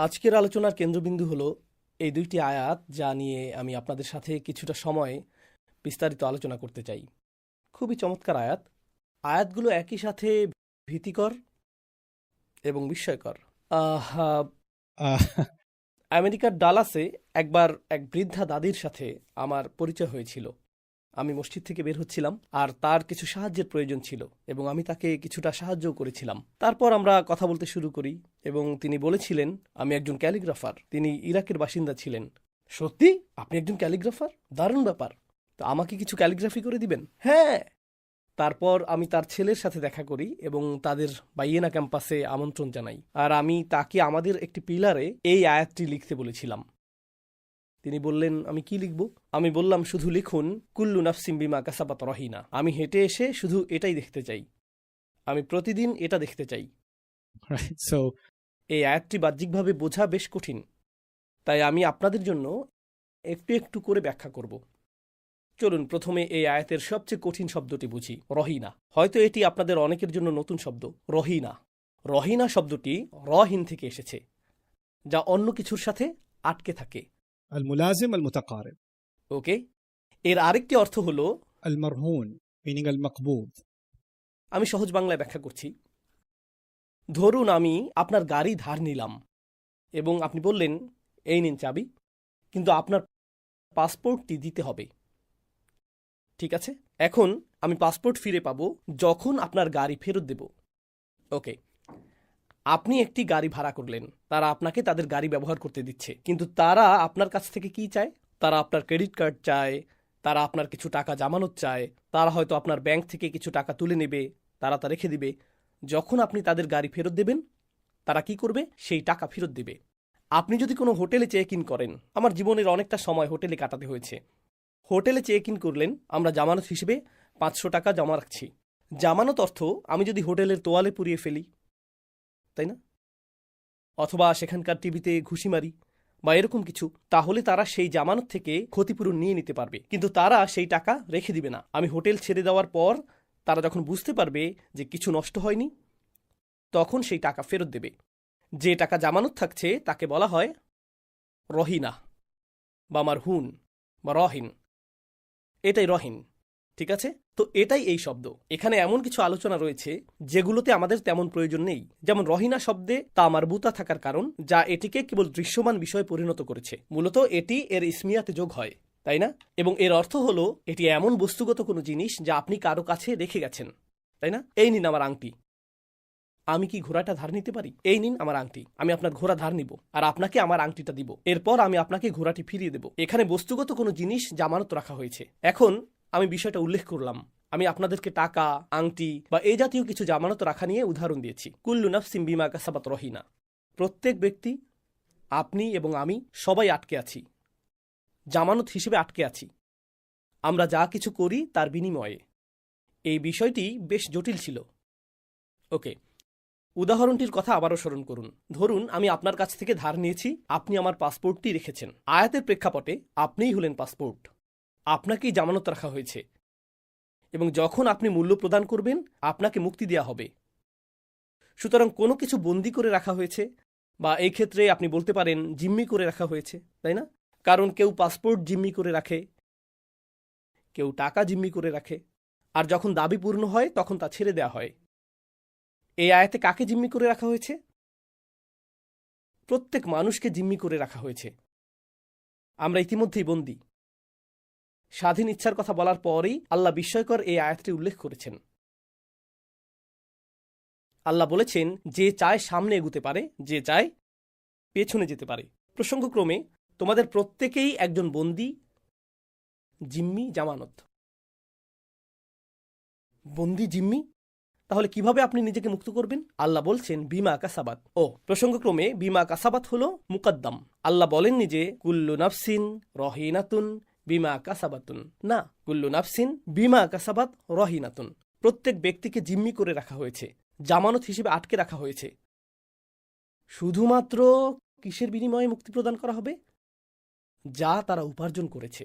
আজকের আলোচনার কেন্দ্রবিন্দু হলো এই দুইটি আয়াত যা নিয়ে আমি আপনাদের সাথে কিছুটা সময় বিস্তারিত আলোচনা করতে চাই। খুবই চমৎকার আয়াত। আয়াতগুলো একই সাথে ভীতিকর এবং বিস্ময়কর। আহ, আহ, আমেরিকার ডালাসে একবার এক বৃদ্ধা দাদির সাথে আমার পরিচয় হয়েছিল। আমি মসজিদ থেকে বের হচ্ছিলাম আর তার কিছু সাহায্যের প্রয়োজন ছিল এবং আমি তাকে কিছুটা সাহায্যও করেছিলাম। তারপর আমরা কথা বলতে শুরু করি এবং তিনি বলেছিলেন আমি একজন ক্যালিগ্রাফার। তিনি ইরাকের বাসিন্দা ছিলেন। সত্যি? আপনি একজন ক্যালিগ্রাফার? দারুণ ব্যাপার। তো আমাকে কিছু ক্যালিগ্রাফি করে দিবেন? হ্যাঁ। তারপর আমি তার ছেলের সাথে দেখা করি এবং তাদের বাইয়েনা ক্যাম্পাসে আমন্ত্রণ জানাই। আর আমি তাকে আমাদের একটি পিলারে এই আয়াতটি লিখতে বলেছিলাম। তিনি বললেন আমি কি লিখব? আমি বললাম শুধু লিখুন কুল্লু নাফসিম বিমা কাসাবাত রহিনা। আমি হেঁটে এসে শুধু এটাই দেখতে চাই। আমি প্রতিদিন এটা দেখতে চাই। right. So, এই আয়াতটি বাহ্যিকভাবে বোঝা বেশ কঠিন, তাই আমি আপনাদের জন্য একটু একটু করে ব্যাখ্যা করব। চলুন প্রথমে এই আয়াতের সবচেয়ে কঠিন শব্দটি বুঝি, রহিনা। হয়তো এটি আপনাদের অনেকের জন্য নতুন শব্দ, রহিনা। রহিনা শব্দটি রহিন থেকে এসেছে, যা অন্য কিছুর সাথে আটকে থাকে। الملازم المتقارب. ওকে, এর আরেকটি অর্থ হলো المرهون meaning المقبوض. আমি সহজ বাংলায় ব্যাখ্যা করছি। ধরুন আমি আপনার গাড়ি ধার নিলাম এবং আপনি বললেন এই নিন চাবি, কিন্তু আপনার পাসপোর্টটি দিতে হবে। ঠিক আছে, এখন আমি পাসপোর্ট ফিরে পাবো যখন আপনার গাড়ি ফেরত দেব। ওকে, আপনি একটি গাড়ি ভাড়া করলেন, তারা আপনাকে তাদের গাড়ি ব্যবহার করতে দিচ্ছে, কিন্তু তারা আপনার কাছ থেকে কি চায়? তারা আপনার ক্রেডিট কার্ড চায়, তারা আপনার কিছু টাকা জামানত চায়, তারা হয়তো আপনার ব্যাংক থেকে কিছু টাকা তুলে নেবে, তারা তা রেখে দিবে। যখন আপনি তাদের গাড়ি ফেরত দেবেন, তারা কি করবে? সেই টাকা ফেরত দেবে। আপনি যদি কোনো হোটেলে চেক ইন করেন, আমার জীবনের অনেকটা সময় হোটেলে কাটাতে হয়েছে। হোটেলে চেক ইন করলেন, আমরা জামানত হিসেবে 500 টাকা জমা রাখছি। জামানত অর্থ আমি যদি হোটেলের তোয়ালে পুড়িয়ে ফেলি, তাই না? অথবা সেখানকার টিভিতে ঘুষি মারি বা এরকম কিছু, তাহলে তারা সেই জামানত থেকে ক্ষতিপূরণ নিয়ে নিতে পারবে, কিন্তু তারা সেই টাকা রেখে দিবে না। আমি হোটেল ছেড়ে দেওয়ার পর তারা যখন বুঝতে পারবে যে কিছু নষ্ট হয়নি, তখন সেই টাকা ফেরত দেবে। যে টাকা জামানত থাকছে তাকে বলা হয় রহিনা বা মারহুন বা রহিন। এটাই রহিন। ঠিক আছে, তো এটাই এই শব্দ। এখানে এমন কিছু আলোচনা রয়েছে যেগুলোতে আমাদের তেমন প্রয়োজন নেই, যেমন রহিনা শব্দে তা মারবুতা থাকার কারণ, যা এটিকে কেবল দৃশ্যমান বিষয়ে পরিণত করেছে। মূলত এটি এর ইসমিয়াতে যোগ হয়, তাই না? এবং এর অর্থ হলো এটি এমন বস্তুগত কোনো জিনিস যা আপনি কারো কাছে রেখে গেছেন, তাই না? এই নিন আমার আংটি। আমি কি ঘোড়াটা ধার নিতে পারি? এই নিন আমার আংটি, আমি আপনার ঘোড়া ধার নিব আর আপনাকে আমার আংটিটা দিব। এরপর আমি আপনাকে ঘোড়াটি ফিরিয়ে দেব। এখানে বস্তুগত কোনো জিনিস জামানত রাখা হয়েছে। এখন আমি বিষয়টা উল্লেখ করলাম। আমি আপনাদেরকে টাকা, আংটি বা এই জাতীয় কিছু জামানত রাখা নিয়ে উদাহরণ দিয়েছি। কুল্লু নাফসিম বিমা কাসাবাত রহিনা। প্রত্যেক ব্যক্তি, আপনি এবং আমি সবাই আটকে আছি, জামানত হিসেবে আটকে আছি। আমরা যা কিছু করি তার বিনিময়ে। এই বিষয়টি বেশ জটিল ছিল। ওকে, উদাহরণটির কথা আবারও স্মরণ করুন। ধরুন আমি আপনার কাছ থেকে ধার নিয়েছি, আপনি আমার পাসপোর্টটি রেখেছেন। আয়াতের প্রেক্ষাপটে আপনিই হলেন পাসপোর্ট, আপনাকেই জামানত রাখা হয়েছে, এবং যখন আপনি মূল্য প্রদান করবেন আপনাকে মুক্তি দেওয়া হবে। সুতরাং কোনো কিছু বন্দি করে রাখা হয়েছে, বা এই ক্ষেত্রে আপনি বলতে পারেন জিম্মি করে রাখা হয়েছে, তাই না? কারণ কেউ পাসপোর্ট জিম্মি করে রাখে, কেউ টাকা জিম্মি করে রাখে, আর যখন দাবি পূর্ণ হয় তখন তা ছেড়ে দেওয়া হয়। এই আয়াতে কাকে জিম্মি করে রাখা হয়েছে? প্রত্যেক মানুষকে জিম্মি করে রাখা হয়েছে। আমরা ইতিমধ্যেই বন্দী। স্বাধীন ইচ্ছার কথা বলার পরেই আল্লাহ বিস্ময়কর এই আয়াতটি উল্লেখ করেছেন। আল্লাহ বলেছেন যে চায় সামনে এগুতে পারে, যে চায় পেছনে যেতে পারে। প্রসঙ্গক্রমে তোমাদের প্রত্যেকেই একজন বন্দী, জিম্মি, জামানত। বন্দী, জিম্মি, তাহলে কিভাবে আপনি নিজেকে মুক্ত করবেন? আল্লাহ বলছেন বিমা কাসাবাত। প্রসঙ্গক্রমে বিমা কাসাবাত হলো মুকদ্দম। আল্লাহ বলেননি যে কুল্লু নাফসিন রহিনাতুন বিমা কাসাবাতুন। না, কুল্লু নাফসিন বিমা কাসাবাত রহিনাতুন। প্রত্যেক ব্যক্তিকে জিম্মি করে রাখা হয়েছে, জামানত হিসেবে আটকে রাখা হয়েছে। শুধুমাত্র কিসের বিনিময়ে মুক্তি প্রদান করা হবে? যা তারা উপার্জন করেছে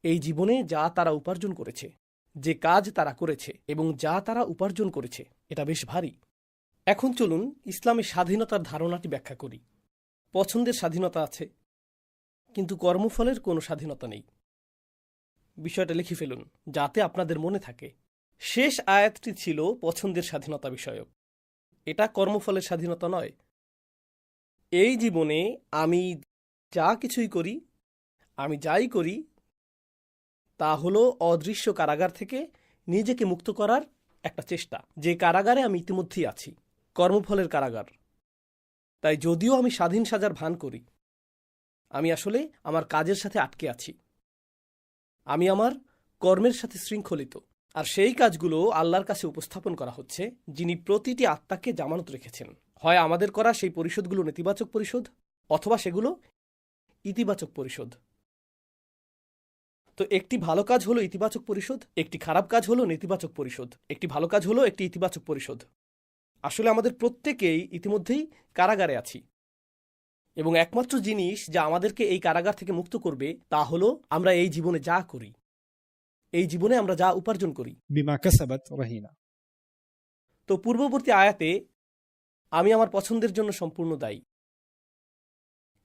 এই জীবনে, যা তারা উপার্জন করেছে, যে কাজ তারা করেছে এবং যা তারা উপার্জন করেছে। এটা বেশ ভারী। এখন চলুন ইসলামী স্বাধীনতার ধারণাটি ব্যাখ্যা করি। পছন্দের স্বাধীনতা আছে, কিন্তু কর্মফলের কোনো স্বাধীনতা নেই। বিষয়টা লিখে ফেলুন যাতে আপনাদের মনে থাকে। শেষ আয়াতটি ছিল পছন্দের স্বাধীনতা বিষয়ক। এটা কর্মফলের স্বাধীনতা নয়। এই জীবনে আমি যা কিছুই করি, আমি যাই করি, তা হলো অদৃশ্য কারাগার থেকে নিজেকে মুক্ত করার একটা চেষ্টা, যে কারাগারে আমি ইতিমধ্যেই আছি, কর্মফলের কারাগার। তাই যদিও আমি স্বাধীন সাজার ভান করি, আমি আসলে আমার কাজের সাথে আটকে আছি, আমি আমার কর্মের সাথে শৃঙ্খলিত। আর সেই কাজগুলো আল্লাহর কাছে উপস্থাপন করা হচ্ছে, যিনি প্রতিটি আত্মাকে জামানত রেখেছেন। হয় আমাদের করা সেই পরিশোধগুলো নেতিবাচক পরিশোধ, অথবা সেগুলো ইতিবাচক পরিশোধ। তো একটি ভালো কাজ হলো ইতিবাচক পরিশোধ, একটি খারাপ কাজ হলো নেতিবাচক পরিশোধ। একটি ভালো কাজ হলো একটি ইতিবাচক পরিশোধ। আসলে আমাদের প্রত্যেকেই ইতিমধ্যেই কারাগারে আছি, এবং একমাত্র জিনিস যা আমাদেরকে এই কারাগার থেকে মুক্ত করবে তা হলো আমরা এই জীবনে যা করি, এই জীবনে আমরা যা উপার্জন করি। بما كسبت رهينة. তো পূর্ববর্তী আয়াতে আমি আমার পছন্দের জন্য সম্পূর্ণ দায়ী,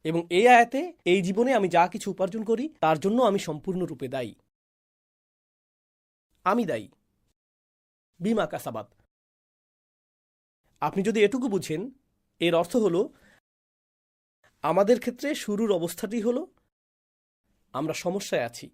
এবং এই আয়াতে এই জীবনে আমি যা কিছু উপার্জন করি তার জন্য আমি সম্পূর্ণরূপে দায়ী। আমি দায়ী। বিমা কাসাবাত। আপনি যদি এটুকু বুঝেন, এর অর্থ হলো আমাদের ক্ষেত্রে শুরুর অবস্থাটি হলো আমরা সমস্যায় আছি।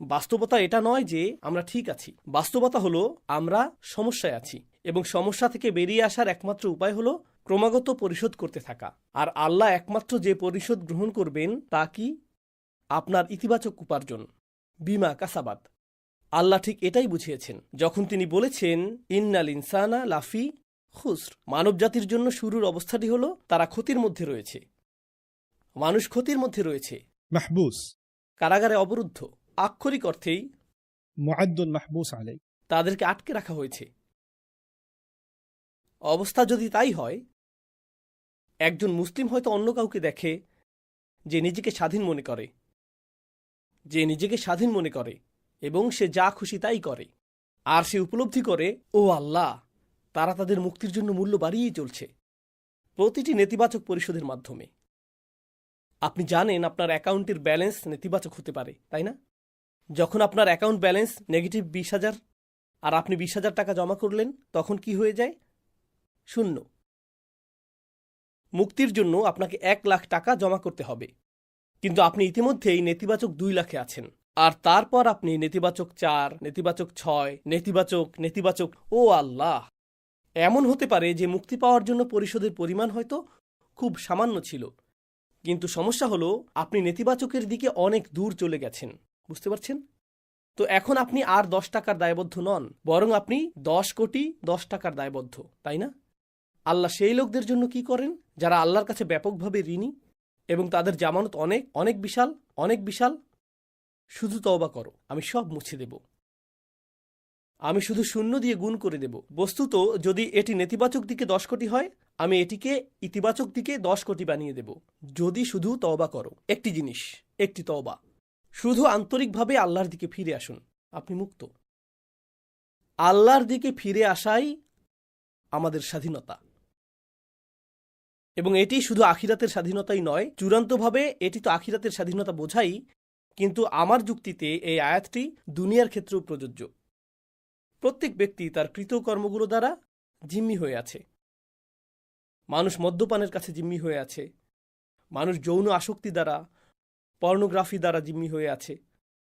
বাস্তবতা এটা নয় যে আমরা ঠিক আছি, বাস্তবতা হলো আমরা সমস্যায় আছি, এবং সমস্যা থেকে বেরিয়ে আসার একমাত্র উপায় হলো ক্রমাগত পরিশোধ করতে থাকা। আর আল্লাহ একমাত্র যে পরিশোধ গ্রহণ করবেন তা কি? আপনার ইতিবাচক উপার্জন, বিমা কাসাবাত। আল্লাহ ঠিক এটাই বুঝিয়েছেন যখন তিনি বলেছেন ইন্নাল ইনসানা লাফি খুসর। মানবজাতির জন্য শুরুর অবস্থাটি হলো তারা ক্ষতির মধ্যে রয়েছে। মানুষ ক্ষতির মধ্যে রয়েছে, محبوس. কারাগারে অবরুদ্ধ। আক্ষরিক অর্থেই معد محبوس عليه. তাদেরকে আটকে রাখা হয়েছে। অবস্থা যদি তাই হয়, একজন মুসলিম হয়তো অন্য কাউকে দেখে যে নিজেকে স্বাধীন মনে করে, এবং সে যা খুশি তাই করে, আর সে উপলব্ধি করে ও আল্লাহ, তারা তাদের মুক্তির জন্য মূল্য বাড়িয়েই চলছে প্রতিটি নেতিবাচক পরিশোধের মাধ্যমে। আপনি জানেন আপনার অ্যাকাউন্টের ব্যালেন্স নেতিবাচক হতে পারে, তাই না? যখন আপনার অ্যাকাউন্ট ব্যালেন্স নেগেটিভ 20,000 আর আপনি 20,000 টাকা জমা করলেন, তখন কি হয়ে যায়? 0। মুক্তির জন্য আপনাকে 1 লাখ টাকা জমা করতে হবে, কিন্তু আপনি ইতিমধ্যেই নেতিবাচক 2 লাখে আছেন। আর তারপর আপনি নেতিবাচক 4, নেতিবাচক 6, নেতিবাচক। ও আল্লাহ, এমন হতে পারে যে মুক্তি পাওয়ার জন্য পরিশোধের পরিমাণ হয়তো খুব সামান্য ছিল, কিন্তু সমস্যা হলো আপনি নেতিবাচকের দিকে অনেক দূর চলে গেছেন। বুঝতে পারছেন? তো এখন আপনি আর 10 টাকার দায়বদ্ধ নন, বরং আপনি 10 কোটি 10 টাকার দায়বদ্ধ, তাই না? আল্লাহ সেই লোকদের জন্য কি করেন যারা আল্লাহর কাছে ব্যাপকভাবে ঋণী এবং তাদের জামানত অনেক বিশাল। শুধু তওবা করো, আমি সব মুছে দেব, আমি শুধু 0 দিয়ে গুণ করে দেব। বস্তুত যদি এটি নেতিবাচক দিকে 10 কোটি হয়, আমি এটিকে ইতিবাচক দিকে 10 কোটি বানিয়ে দেব, যদি শুধু তওবা করো। একটি জিনিস, একটি তওবা। শুধু আন্তরিকভাবে আল্লাহর দিকে ফিরে আসুন, আপনি মুক্ত। আল্লাহর দিকে ফিরে আসাই আমাদের স্বাধীনতা, এবং এটি শুধু আখিরাতের স্বাধীনতাই নয়, চূড়ান্তভাবে এটি তো আখিরাতের স্বাধীনতা বোঝাই, কিন্তু আমার যুক্তিতে এই আয়াতটি দুনিয়ার ক্ষেত্রেও প্রযোজ্য। প্রত্যেক ব্যক্তি তার কৃতকর্মগুলো দ্বারা জিম্মি হয়ে আছে। মানুষ মদ্যপানের কাছে জিম্মি হয়ে আছে, মানুষ যৌন আসক্তি দ্বারা, পর্নোগ্রাফি দ্বারা জিম্মি হয়ে আছে,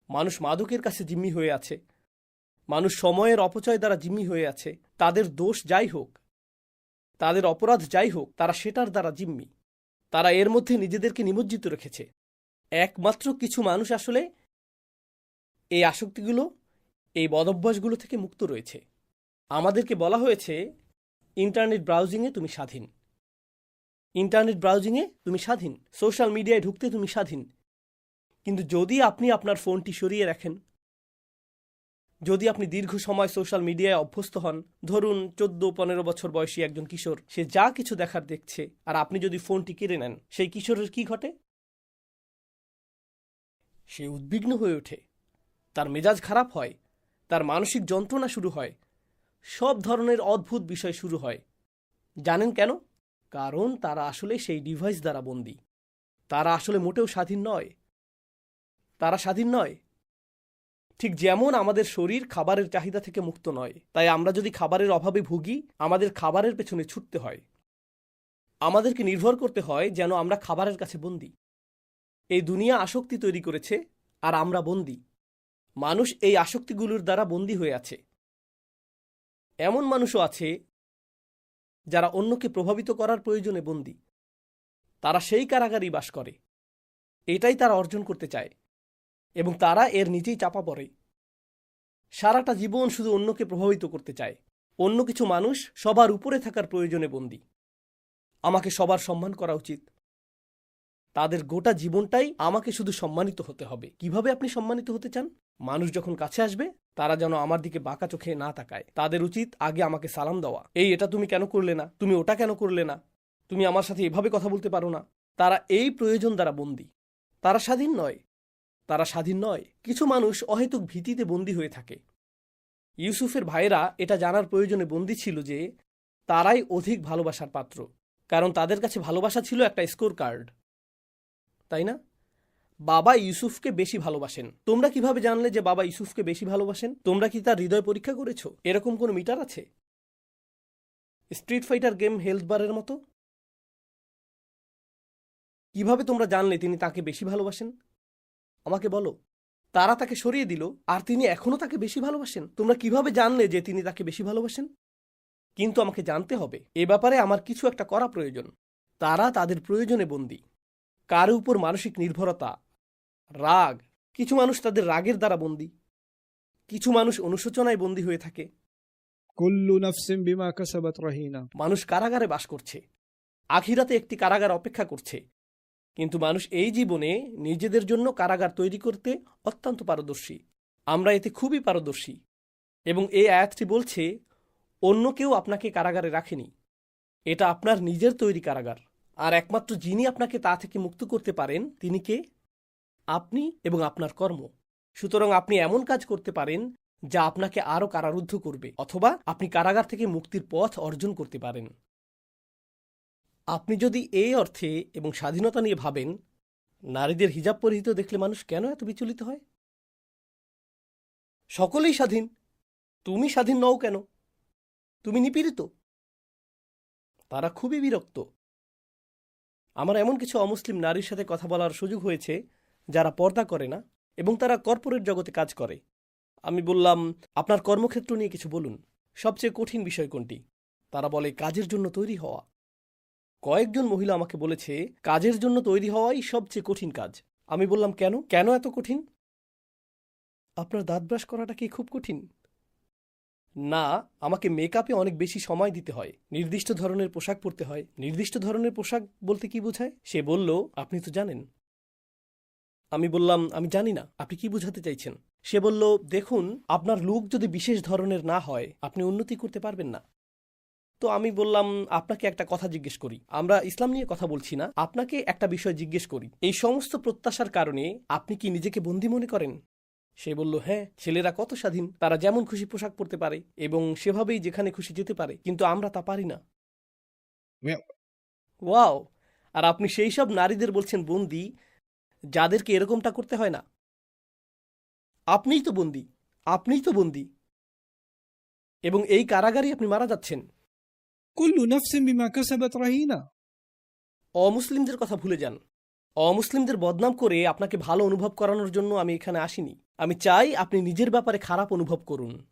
মানুষ মাদকের কাছে জিম্মি হয়ে আছে, মানুষ সময়ের অপচয় দ্বারা জিম্মি হয়ে আছে। তাদের দোষ যাই হোক, তাদের অপরাধ যাই হোক, তারা সেটার দ্বারা জিম্মি। তারা এর মধ্যে নিজেদেরকে নিমজ্জিত রেখেছে। একমাত্র কিছু মানুষ আসলে এই আসক্তিগুলো, এই বদভ্যাসগুলো থেকে মুক্ত রয়েছে। আমাদেরকে বলা হয়েছে ইন্টারনেট ব্রাউজিংয়ে তুমি স্বাধীন, সোশ্যাল মিডিয়ায় ঢুকতে তুমি স্বাধীন। কিন্তু যদি আপনি আপনার ফোনটি সরিয়ে রাখেন, যদি আপনি দীর্ঘ সময় সোশ্যাল মিডিয়ায় অভ্যস্ত হন, ধরুন 14-15 বছর বয়সী একজন কিশোর, সে যা কিছু দেখার দেখছে, আর আপনি যদি ফোনটি কেড়ে নেন, সেই কিশোরের কি ঘটে? সে উদ্বিগ্ন হয়ে ওঠে, তার মেজাজ খারাপ হয়, তার মানসিক যন্ত্রণা শুরু হয়, সব ধরনের অদ্ভুত বিষয় শুরু হয়। জানেন কেন? কারণ তারা আসলে সেই ডিভাইস দ্বারা বন্দী। তারা আসলে মোটেও স্বাধীন নয়। তারা স্বাধীন নয়। ঠিক যেমন আমাদের শরীর খাবারের চাহিদা থেকে মুক্ত নয়, তাই আমরা যদি খাবারের অভাবে ভুগি, আমাদের খাবারের পেছনে ছুটতে হয়। আমাদেরকে নির্ভর করতে হয় যেন আমরা খাবারের কাছে বন্দী। এই দুনিয়া আসক্তি তৈরি করেছে, আর আমরা বন্দী। মানুষ এই আসক্তিগুলোর দ্বারা বন্দী হয়ে আছে। এমন মানুষও আছে যারা অন্যকে প্রভাবিত করার প্রয়োজনে বন্দী। তারা সেই কারাগারেই বাস করে। এটাই তারা অর্জন করতে চায়, এবং তারা এর নিচেই চাপা পড়ে। সারাটা জীবন শুধু অন্যকে প্রভাবিত করতে চায়। অন্য কিছু মানুষ সবার উপরে থাকার প্রয়োজনে বন্দী। আমাকে সবার সম্মান করা উচিত। তাদের গোটা জীবনটাই আমাকে শুধু সম্মানিত হতে হবে। কিভাবে আপনি সম্মানিত হতে চান? মানুষ যখন কাছে আসবে, তারা যেন আমার দিকে বাঁকা চোখে না তাকায়। তাদের উচিত আগে আমাকে সালাম দেওয়া। এই এটা তুমি কেন করলে না? তুমি ওটা কেন করলে না? তুমি আমার সাথে এভাবে কথা বলতে পারো না? তারা এই প্রয়োজন দ্বারা বন্দী। তারা স্বাধীন নয়। তারা স্বাধীন নয়। কিছু মানুষ অহেতুক ভীতিতে বন্দী হয়ে থাকে। ইউসুফের ভাইয়েরা এটা জানার প্রয়োজনে বন্দী ছিল যে তারাই অধিক ভালোবাসার পাত্র, কারণ তাদের কাছে ভালোবাসা ছিল একটা স্কোর কার্ড, তাই না? বাবা ইউসুফকে বেশি ভালোবাসেন। তোমরা কিভাবে জানলে যে বাবা ইউসুফকে বেশি ভালোবাসেন? তোমরা কি তার হৃদয় পরীক্ষা করেছো? এরকম কোনো মিটার আছে? স্ট্রিট ফাইটার গেম হেলথ বারের মতো? কিভাবে তোমরা জানলে তিনি তাকে বেশি ভালোবাসেন? আমাকে বলো। তারা তাকে সরিয়ে দিল, আর তিনি এখনো তাকে বেশি ভালোবাসেন। তোমরা কিভাবে জানলে যে তিনি তাকে বেশি ভালোবাসেন? কিন্তু আমাকে জানতে হবে, এ ব্যাপারে আমার কিছু একটা করা প্রয়োজন। তারা তাদের প্রয়োজনে বন্দী। কার উপর মানসিক নির্ভরতা, রাগ। কিছু মানুষ তাদের রাগের দ্বারা বন্দী। কিছু মানুষ অনুশোচনায় বন্দী হয়ে থাকে। كل نفس بما كسبت رهينة. মানুষ কারাগারে বাস করছে। আখিরাতে একটি কারাগার অপেক্ষা করছে। কিন্তু মানুষ এই জীবনে নিজেদের জন্য কারাগার তৈরি করতে অত্যন্ত পারদর্শী। আমরা এতে খুবই পারদর্শী। এবং এই আয়াতটি বলছে, অন্য কেউ আপনাকে কারাগারে রাখেনি। এটা আপনার নিজের তৈরি কারাগার। আর একমাত্র যিনি আপনাকে তা থেকে মুক্ত করতে পারেন, তিনি কে? আপনি এবং আপনার কর্ম। সুতরাং আপনি এমন কাজ করতে পারেন যা আপনাকে আরও কারারুদ্ধ করবে, অথবা আপনি কারাগার থেকে মুক্তির পথ অর্জন করতে পারেন। আপনি যদি এই অর্থে এবং স্বাধীনতা নিয়ে ভাবেন, নারীদের হিজাব পরিহিত দেখলে মানুষ কেন এত বিচলিত হয়? সকলেই স্বাধীন। তুমি স্বাধীন নও কেন? তুমি নিপীড়িত। তারা খুবই বিরক্ত। আমার এমন কিছু অমুসলিম নারীর সাথে কথা বলার সুযোগ হয়েছে যারা পর্দা করে না এবং তারা কর্পোরেট জগতে কাজ করে। আমি বললাম, আপনার কর্মক্ষেত্র নিয়ে কিছু বলুন। সবচেয়ে কঠিন বিষয় কোনটি? তারা বলে, কাজের জন্য তৈরি হওয়া। কয়েকজন মহিলা আমাকে বলেছে, কাজের জন্য তৈরি হওয়াই সবচেয়ে কঠিন কাজ। আমি বললাম, কেন? কেন এত কঠিন? আপনার দাঁত ব্রাশ করাটা কি খুব কঠিন? না, আমাকে মেকআপে অনেক বেশি সময় দিতে হয়। নির্দিষ্ট ধরনের পোশাক পরতে হয়। নির্দিষ্ট ধরনের পোশাক বলতে কি বোঝায়? সে বলল, আপনি তো জানেন। আমি বললাম, আমি জানি না, আপনি কি বোঝাতে চাইছেন? সে বলল, দেখুন, আপনার লুক যদি বিশেষ ধরনের না হয়, আপনি উন্নতি করতে পারবেন না। তো আমি বললাম, আপনাকে একটা কথা জিজ্ঞেস করি। আমরা ইসলাম নিয়ে কথা বলছি না, আপনাকে একটা বিষয় জিজ্ঞেস করি। এই সমস্ত প্রত্যাশার কারণে আপনি কি নিজেকে বন্দী মনে করেন? সে বলল, হ্যাঁ, ছেলেরা কত স্বাধীন। তারা যেমন খুশি পোশাক পরতে পারে এবং সেভাবেই যেখানে খুশি যেতে পারে, কিন্তু আমরা তা পারি না। ওয়াও! আর আপনি সেই সব নারীদের বলছেন বন্দী, যাদেরকে এরকমটা করতে হয় না। আপনিই তো বন্দী। আপনিই তো বন্দী। এবং এই কারাগারেই আপনি মারা যাচ্ছেন। كل نفس بما كسبت رهينة. অমুসলিমদের কথা ভুলে যান। অমুসলিমদের বদনাম করে আপনাকে ভালো অনুভব করানোর জন্য আমি এখানে আসিনি। আমি চাই আপনি নিজের ব্যাপারে খারাপ অনুভব করুন।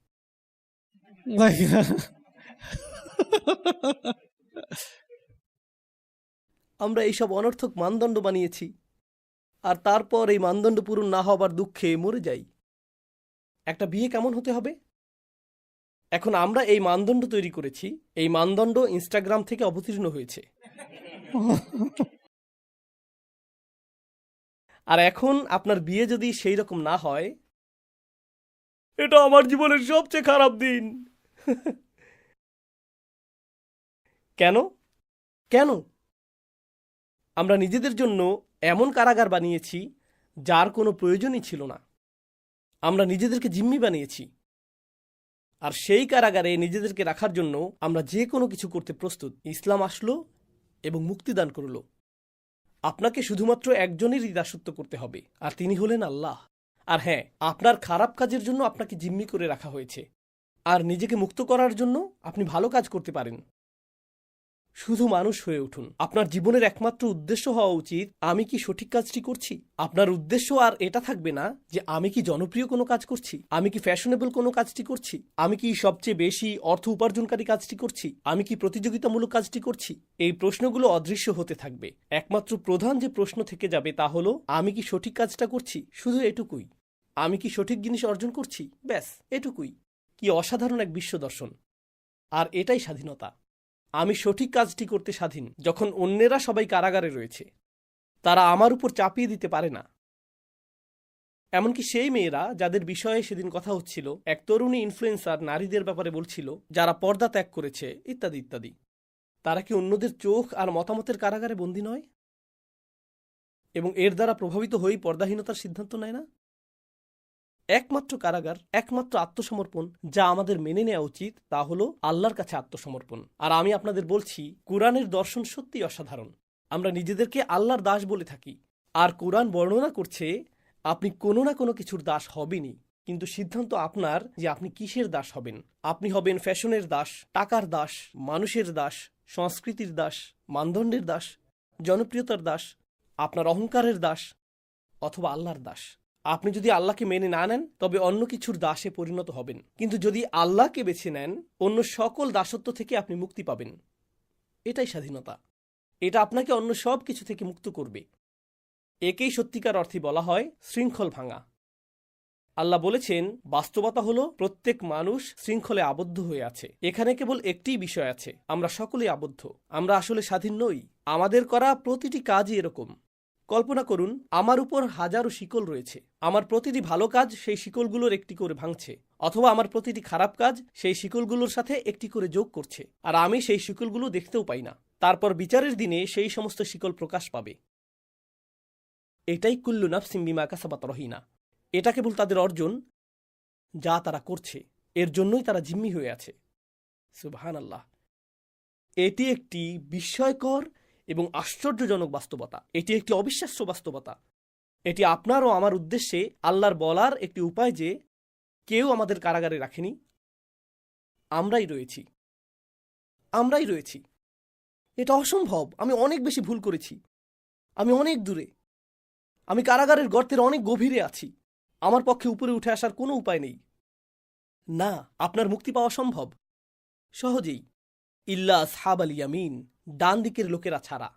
আমরা এইসব অনর্থক মানদণ্ড বানিয়েছি, আর তারপর এই মানদণ্ড পূরণ না হবার দুঃখে মরে যাই। একটা বিয়ে কেমন হতে হবে? এখন আমরা এই মানদণ্ড তৈরি করেছি। এই মানদণ্ড ইনস্টাগ্রাম থেকে অবতীর্ণ হয়েছে। আর এখন আপনার বিয়ে যদি সেই রকম না হয়, এটা আমার জীবনের সবচেয়ে খারাপ দিন। কেন? কেন? আমরা নিজেদের জন্য এমন কারাগার বানিয়েছি যার কোনো প্রয়োজনই ছিল না। আমরা নিজেদেরকে জিম্মি বানিয়েছি, আর সেই কারাগারে নিজেদেরকে রাখার জন্য আমরা যে কোনো কিছু করতে প্রস্তুত। ইসলাম আসলো এবং মুক্তিদান করল। আপনাকে শুধুমাত্র একজনেরই দাসত্ব করতে হবে, আর তিনি হলেন আল্লাহ। আর হ্যাঁ, আপনার খারাপ কাজের জন্য আপনাকে জিম্মি করে রাখা হয়েছে, আর নিজেকে মুক্ত করার জন্য আপনি ভালো কাজ করতে পারেন। শুধু মানুষ হয়ে উঠুন। আপনার জীবনের একমাত্র উদ্দেশ্য হওয়া উচিত আমি কি সঠিক কাজটি করছি। আপনার উদ্দেশ্য আর এটা থাকবে না যে আমি কি জনপ্রিয় কোনো কাজ করছি, আমি কি ফ্যাশনেবল কোনো কাজটি করছি, আমি কি সবচেয়ে বেশি অর্থ উপার্জনকারী কাজটি করছি, আমি কি প্রতিযোগিতামূলক কাজটি করছি। এই প্রশ্নগুলো অদৃশ্য হতে থাকবে। একমাত্র প্রধান যে প্রশ্ন থেকে যাবে তা হলো আমি কি সঠিক কাজটা করছি। শুধু এটুকুই, আমি কি সঠিক জিনিস অর্জন করছি, ব্যাস এটুকুই। কি অসাধারণ এক বিশ্ব দর্শন! আর এটাই স্বাধীনতা। আমি সঠিক কাজটি করতে স্বাধীন যখন অন্যেরা সবাই কারাগারে রয়েছে, তারা আমার উপর চাপিয়ে দিতে পারে না। এমনকি সেই মেয়েরা যাদের বিষয়ে সেদিন কথা হচ্ছিল, এক তরুণী ইনফ্লুয়েন্সার নারীদের ব্যাপারে বলছিল যারা পর্দা ত্যাগ করেছে, ইত্যাদি ইত্যাদি। তারা কি অন্যদের চোখ আর মতামতের কারাগারে বন্দী নয় এবং এর দ্বারা প্রভাবিত হয়েই পর্দাহীনতার সিদ্ধান্ত নেয় না? একমাত্র কারাগার, একমাত্র আত্মসমর্পণ যা আমাদের মেনে নেওয়া উচিত তা হলো আল্লাহর কাছে আত্মসমর্পণ। আর আমি আপনাদের বলছি, কুরআনের দর্শন সত্যিই অসাধারণ। আমরা নিজেদেরকে আল্লাহর দাস বলে থাকি, আর কুরআন বর্ণনা করছে আপনি কোনো না কোনো কিছুর দাস হবেনই, কিন্তু সিদ্ধান্ত আপনার যে আপনি কিসের দাস হবেন। আপনি হবেন ফ্যাশনের দাস, টাকার দাস, মানুষের দাস, সংস্কৃতির দাস, মানদণ্ডের দাস, জনপ্রিয়তার দাস, আপনার অহংকারের দাস, অথবা আল্লাহর দাস। আপনি যদি আল্লাহকে মেনে না নেন তবে অন্য কিছুর দাসে পরিণত হবেন, কিন্তু যদি আল্লাহকে বেছে নেন অন্য সকল দাসত্ব থেকে আপনি মুক্তি পাবেন। এটাই স্বাধীনতা। এটা আপনাকে অন্য সব কিছু থেকে মুক্ত করবে। একেই সত্যিকার অর্থে বলা হয় শৃঙ্খল ভাঙা। আল্লাহ বলেছেন, বাস্তবতা হলো প্রত্যেক মানুষ শৃঙ্খলে আবদ্ধ হয়ে আছে। এখানে কেবল একটিই বিষয় আছে, আমরা সকলেই আবদ্ধ। আমরা আসলে স্বাধীন নই। আমাদের করা প্রতিটি কাজই এরকম। কল্পনা করুন, আমার উপর হাজারো শিকল রয়েছে। আমার প্রতিটি ভালো কাজ সেই শিকলগুলোর একটি করে ভাঙছে, অথবা আমার প্রতিটি খারাপ কাজ সেই শিকলগুলোর সাথে একটি করে যোগ করছে, আর আমি সেই শিকলগুলো দেখতেও পাই না। তারপর বিচারের দিনে সেই সমস্ত শিকল প্রকাশ পাবে। এটাই কুল্লু নাফসিন বিমা কাসাবাত রহিনা। এটা কেবল তাদের অর্জন যা তারা করছে, এর জন্যই তারা জিম্মি হয়ে আছে। সুবহানাল্লাহ। এটি একটি বিস্ময়কর এবং আশ্চর্যজনক বাস্তবতা। এটি একটি অবিশ্বাস্য বাস্তবতা। এটি আপনার ও আমার উদ্দেশ্যে আল্লাহর বলার একটি উপায় যে কেউ আমাদের কারাগারে রাখেনি, আমরাই রয়েছি। আমরাই রয়েছি। এটা অসম্ভব। আমি অনেক বেশি ভুল করেছি। আমি অনেক দূরে। আমি কারাগারের গর্তের অনেক গভীরে আছি। আমার পক্ষে উপরে উঠে আসার কোনো উপায় নেই। না, আপনার মুক্তি পাওয়া সম্ভব, সহজেই। ইল্লা আসহাব আল ইয়ামিন, ডান দিকের লোকেরা ছাড়া।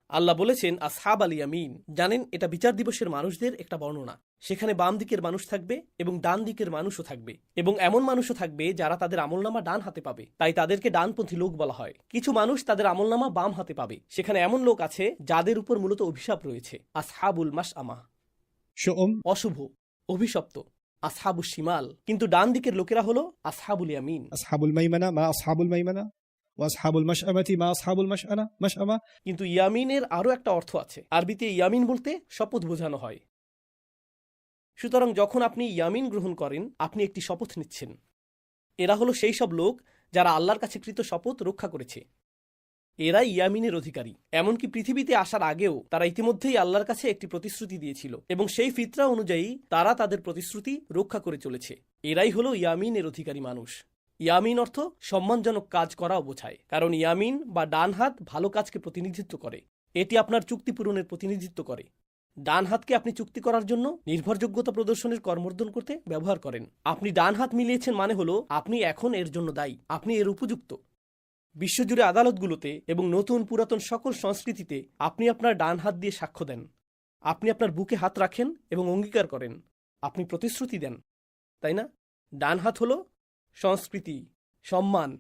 আল্লাহ বলেছেন আসহাব আল ইয়ামিন। জানেন, এটা বিচার দিবসের মানুষদের একটা বর্ণনা। সেখানে বাম দিকের মানুষ থাকবে এবং ডান দিকের মানুষও থাকবে, এবং এমন মানুষও থাকবে যারা তাদের আমলনামা ডান হাতে পাবে, তাই তাদেরকে ডানপন্থী লোক বলা হয়। কিছু মানুষ তাদের আমলনামা বাম হাতে পাবে। সেখানে এমন লোক আছে যাদের উপর মূলত অভিশাপ রয়েছে, আসহাবুল মাশআমা, شؤم অশুভ, অভিশপ্ত। আসহাবুস শিমাল, কিন্তু ডান দিকের লোকেরা হলো আসহাবুল ইয়ামিন। أصحاب الميمنة ما أصحاب الميمنة وأصحاب المشأمة ما أصحاب مشأمة কিন্তু ইয়ামিনের আরও একটা অর্থ আছে। আরবিতে ইয়ামিন বলতে শপথ বোঝানো হয়। সুতরাং যখন আপনি ইয়ামিন গ্রহণ করেন, আপনি একটি শপথ নিচ্ছেন। এরা হলো সেই সব লোক যারা আল্লাহর কাছে কৃত শপথ রক্ষা করেছে। এরাই ইয়ামিনের অধিকারী। এমনকি পৃথিবীতে আসার আগেও তারা ইতিমধ্যেই আল্লাহর কাছে একটি প্রতিশ্রুতি দিয়েছিল, এবং সেই ফিতরা অনুযায়ী তারা তাদের প্রতিশ্রুতি রক্ষা করে চলেছে। এরাই হলো ইয়ামিনের অধিকারী মানুষ। ইয়ামিন অর্থ সম্মানজনক কাজ করাও বোঝায়, কারণ ইয়ামিন বা ডান হাত ভালো কাজকে প্রতিনিধিত্ব করে। এটি আপনার চুক্তি পূরণের প্রতিনিধিত্ব করে। ডান হাতকে আপনি চুক্তি করার জন্য নির্ভরযোগ্যতা প্রদর্শনের কর্মর্দন করতে ব্যবহার করেন। আপনি ডান হাত মিলিয়েছেন মানে হলো আপনি এখন এর জন্য দায়ী, আপনি এর উপযুক্ত। বিশ্বজুড়ে আদালতগুলোতে এবং নতুন পুরাতন সকল সংস্কৃতিতে আপনি আপনার ডান হাত দিয়ে সাক্ষ্য দেন। আপনি আপনার বুকে হাত রাখেন এবং অঙ্গীকার করেন। আপনি প্রতিশ্রুতি দেন, তাই না? ডান হাত হলো সংস্কৃতি, সম্মান,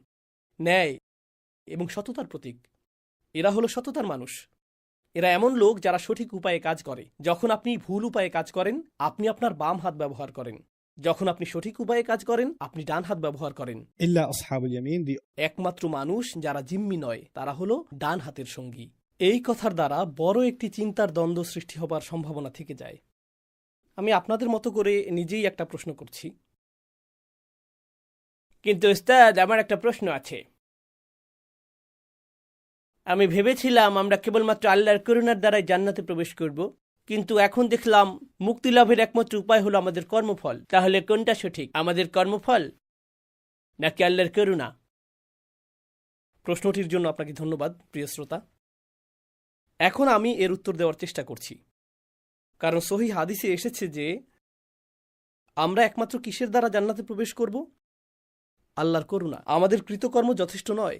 ন্যায় এবং সততার প্রতীক। এরা হলো সততার মানুষ। এরা এমন লোক যারা সঠিক উপায়ে কাজ করে। যখন আপনি ভুল উপায়ে কাজ করেন, আপনি আপনার বাম হাত ব্যবহার করেন। যখন আপনি সঠিক উপায়ে কাজ করেন, আপনি ডান হাত ব্যবহার করেন। إلا أصحاب اليمين دي একমাত্র মানুষ যারা জিম্মি নয়, তারা হলো ডান হাতের সঙ্গী। এই কথার দ্বারা বড় একটি চিন্তার দ্বন্দ্ব সৃষ্টি হবার সম্ভাবনা থেকে যায়। আমি আপনাদের মতো করে নিজেই একটা প্রশ্ন করছি, কিন্তু উস্তাদ, আমার একটা প্রশ্ন আছে। আমি ভেবেছিলাম আমরা কেবলমাত্র আল্লাহর করুণার দ্বারাই জান্নাতে প্রবেশ করব, কিন্তু এখন দেখলাম মুক্তি লাভের একমাত্র উপায় হলো আমাদের কর্মফল। তাহলে কোনটা সঠিক, আমাদের কর্মফল নাকি আল্লাহর করুণা? প্রশ্নটির জন্য আপনাকে ধন্যবাদ প্রিয় শ্রোতা। এখন আমি এর উত্তর দেওয়ার চেষ্টা করছি, কারণ সহিহ হাদিসে এসেছে যে আমরা একমাত্র কিসের দ্বারা জান্নাতে প্রবেশ করব? আল্লাহর করুণা। আমাদের কৃতকর্ম যথেষ্ট নয়।